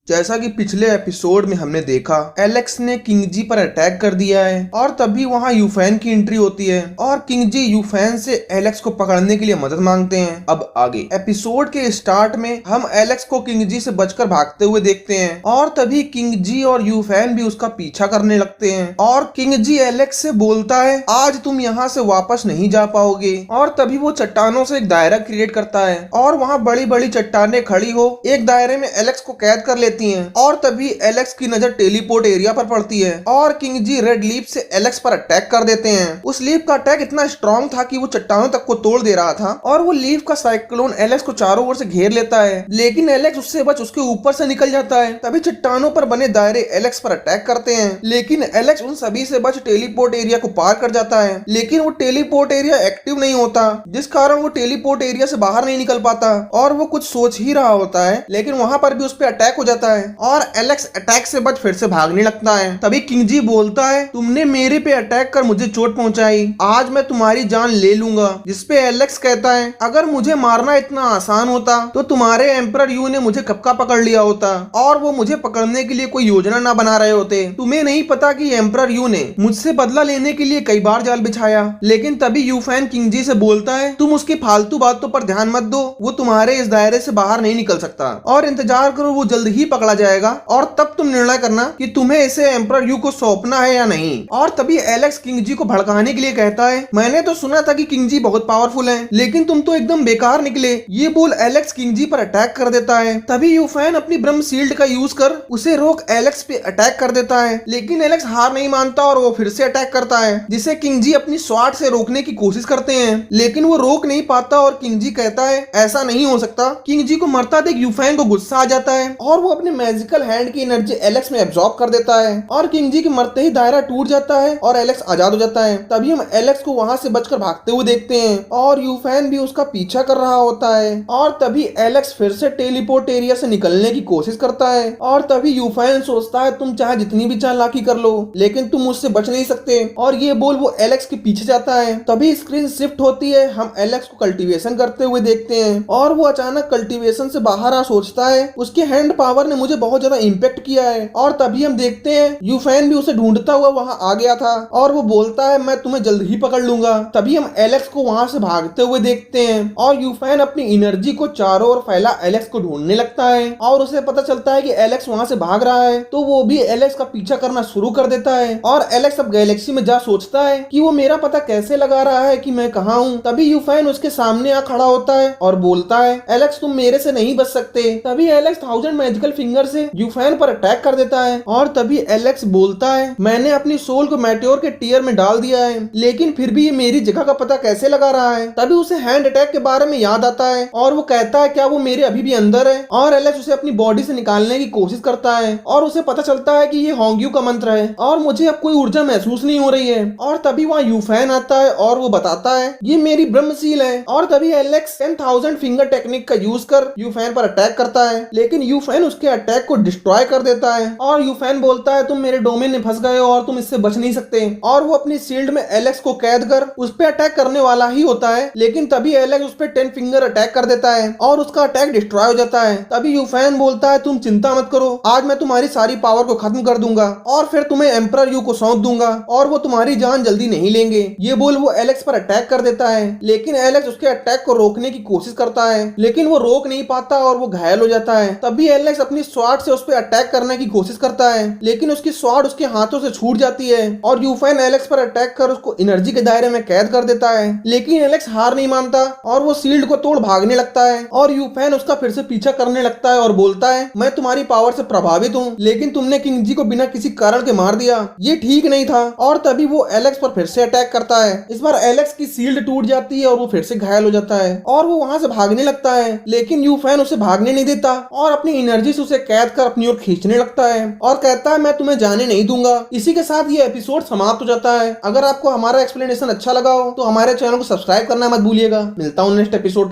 जैसा कि पिछले एपिसोड में हमने देखा, एलेक्स ने किंग जी पर अटैक कर दिया है और तभी वहां यूफैन की एंट्री होती है और किंग जी यूफैन से एलेक्स को पकड़ने के लिए मदद मांगते हैं। अब आगे एपिसोड के स्टार्ट में हम एलेक्स को किंग जी से बचकर भागते हुए देखते हैं और तभी किंग जी और यूफैन भी उसका पीछा करने लगते हैं और किंग जी एलेक्स से बोलता है, आज तुम यहाँ से वापस नहीं जा पाओगे। और तभी वो चट्टानों से एक दायरा क्रिएट करता है और वहाँ बड़ी बड़ी चट्टानें खड़ी हो एक दायरे में एलेक्स को कैद कर लेती हैं। और तभी एलेक्स की नजर टेलीपोर्ट एरिया पर पड़ती है और किंग जी रेड लीफ से एलेक्स पर अटैक कर देते हैं। उस लीफ का अटैक इतना स्ट्रॉन्ग था कि वो चट्टानों तक को तोड़ दे रहा था और वो लीफ का साइक्लोन एलेक्स को चारों ओर से घेर लेता है, लेकिन एलेक्स उससे बच उसके ऊपर से निकल जाता है। तभी चट्टानों पर बने दायरे एलेक्स पर अटैक करते हैं, लेकिन एलेक्स उन सभी से बच टेलीपोर्ट एरिया को पार कर जाता है। लेकिन वो टेलीपोर्ट एरिया एक्टिव नहीं होता, जिस कारण वो टेलीपोर्ट एरिया से बाहर नहीं निकल पाता और वो कुछ सोच ही रहा होता है, लेकिन वहां पर भी उस पर अटैक हो जाता है और एलेक्स अटैक से बच फिर से भागने लगता है। तभी किंग जी बोलता है, तुमने मेरे पे अटैक कर मुझे चोट पहुंचाई, आज मैं तुम्हारी जान ले लूंगा। जिसपे एलेक्स कहता है, अगर मुझे मारना इतना आसान होता तो तुम्हारे एम्परर यू ने मुझे कब का पकड़ लिया होता और वो मुझे पकड़ने के लिए कोई योजना ना बना रहे होते। तुम्हें नहीं पता कि एम्परर यू ने मुझसे बदला लेने के लिए कई बार जाल बिछाया। लेकिन तभी यूफैन किंग जी से बोलता है, तुम उसकी फालतू बातों पर ध्यान मत दो, वो तुम्हारे इस दायरे से बाहर नहीं निकल सकता और इंतजार करो, वो जल्द ही पकड़ा जाएगा और तब तुम निर्णय करना कि तुम्हें इसे एम्परर यू को सौंपना है या नहीं। और तभी एलेक्स किंग जी को भड़काने के लिए कहता है, मैंने तो सुना था कि किंग जी बहुत पावरफुल हैं, लेकिन तुम तो एकदम बेकार निकले। ये बोल एलेक्स किंग जी पर अटैक कर देता है। तभी यूफैन अपनी ब्रह्म शील्ड का यूज कर उसे रोक एलेक्स पे अटैक कर देता है, लेकिन एलेक्स हार नहीं मानता और वो फिर से अटैक करता है, जिसे किंग जी अपनी स्वाट से रोकने की कोशिश करते हैं, लेकिन वो रोक नहीं पाता और किंग जी कहता है, ऐसा नहीं हो सकता। किंग जी को मरता देख यूफैन को गुस्सा आ जाता है और वो अपने मैजिकल हैंड की एनर्जी एलेक्स में एब्जॉर्ब कर देता है और किंग जी के मरते ही दायरा टूट जाता है और एलेक्स आजाद हो जाता है। तभी हम एलेक्स को वहां से बचकर भागते हुए देखते हैं और यूफैन भी उसका पीछा कर रहा होता है और तभी एलेक्स फिर से टेलीपोर्ट एरिया से निकलने की कोशिश करता है और तभी यूफैन सोचता है, तुम चाहे जितनी भी चालाकी कर लो लेकिन तुम मुझसे बच नहीं सकते, और ये बोल वो एलेक्स के पीछे जाता है। तभी स्क्रीन शिफ्ट होती है, हम एलेक्स को कल्टीवेशन करते हुए देखते हैं और वो अचानक कल्टीवेशन से बाहर आ सोचता है, उसके हैंड पावर ने मुझे बहुत ज्यादा इम्पेक्ट किया है। और तभी हम देखते हैं यूफैन भी उसे ढूंढता हुआ वहां आ गया था और वो बोलता है, मैं तुम्हें जल्द ही पकड़ लूंगा। तभी हम एलेक्स को वहां से भागते हुए देखते हैं और यूफैन अपनी एनर्जी को चारों ओर फैला एलेक्स को ढूंढने लगता है और उसे पता चलता है कि एलेक्स वहां से भाग रहा है, तो वो भी एलेक्स का पीछा करना शुरू कर देता है और एलेक्स अब गैलेक्सी में जा सोचता है कि वो मेरा पता कैसे लगा रहा है कि मैं कहाँ हूँ। तभी यूफैन उसके सामने आ खड़ा होता है और बोलता है, एलेक्स तुम मेरे से नहीं बच सकते। तभी एलेक्स 1000 मैजिकल फिंगर से यूफैन पर अटैक कर देता है और तभी एलेक्स बोलता है, मैंने अपनी सोल को मेटेओर के टीयर में डाल दिया है, लेकिन फिर भी ये मेरी जगह का पता कैसे लगा रहा है। तभी उसे हैंड अटैक के बारे में याद आता है और वो कहता है, क्या वो मेरे अभी भी अंदर है, और एलेक्स उसे अपनी बॉडी से निकालने की कोशिश करता है और उसे पता चलता है कि ये होंग्यू का मंत्र है और मुझे अब कोई ऊर्जा महसूस नहीं हो रही है। और तभी वहाँ यूफैन आता है और वो बताता है, ये मेरी ब्रह्मशील है। और तभी एलेक्स 10,000 फिंगर टेक्निक का यूज कर यूफैन पर अटैक करता है, लेकिन यूफैन उसके अटैक को डिस्ट्रॉय कर देता है और यूफैन बोलता है, तुम मेरे डोमेन में फंस गए हो और तुम इससे बच नहीं सकते। और वो अपनी शील्ड में एलेक्स को कैद कर उस पर अटैक करने वाला ही होता है, लेकिन तभी एलेक्स उस पर 10 फिंगर अटैक कर देता है और उसका अटैक डिस्ट्रॉय हो जाता है। तभी यूफैन बोलता है, तुम चिंता मत करो, आज मैं तुम्हारी सारी पावर को खत्म कर दूंगा और फिर तुम्हें एम्परर यू को सौंप दूंगा और वो तुम्हारी जान जल्दी नहीं लेंगे। ये बोल वो एलेक्स पर अटैक कर देता है, लेकिन एलेक्स उसके अटैक को रोकने की कोशिश करता है, लेकिन वो रोक नहीं पाता और वो घायल हो जाता है। तभी एलेक्स अपनी स्वाड से उस पर अटैक करने की कोशिश करता है, लेकिन उसकी स्वाड उसके हाथों से छूट जाती है और यूफैन एलेक्स पर अटैक कर उसको एनर्जी के दायरे में कैद कर देता है, लेकिन एलेक्स हार नहीं मानता और वो शील्ड को तोड़ भागने लगता है और यूफैन उसका फिर से पीछा करने लगता है और बोलता है, मैं तुम्हारी पावर से प्रभावित हूँ, लेकिन तुमने किंग जी को बिना किसी कारण के मार दिया, ये ठीक नहीं था। और तभी वो एलेक्स पर फिर से अटैक करता है। इस बार एलेक्स की शील्ड टूट जाती है और वो फिर से घायल हो जाता है और वो वहां से भागने लगता है, लेकिन यूफैन उसे भागने नहीं देता और अपनी एनर्जी से उसे कैद कर अपनी ओर खींचने लगता है और कहता है, मैं तुम्हें जाने नहीं दूंगा। इसी के साथ ये एपिसोड समाप्त हो जाता है। अगर आपको हमारा एक्सप्लेनेशन अच्छा लगा हो तो हमारे चैनल को सब्सक्राइब करना मत भूलिएगा। मिलता हूँ नेक्स्ट एपिसोड के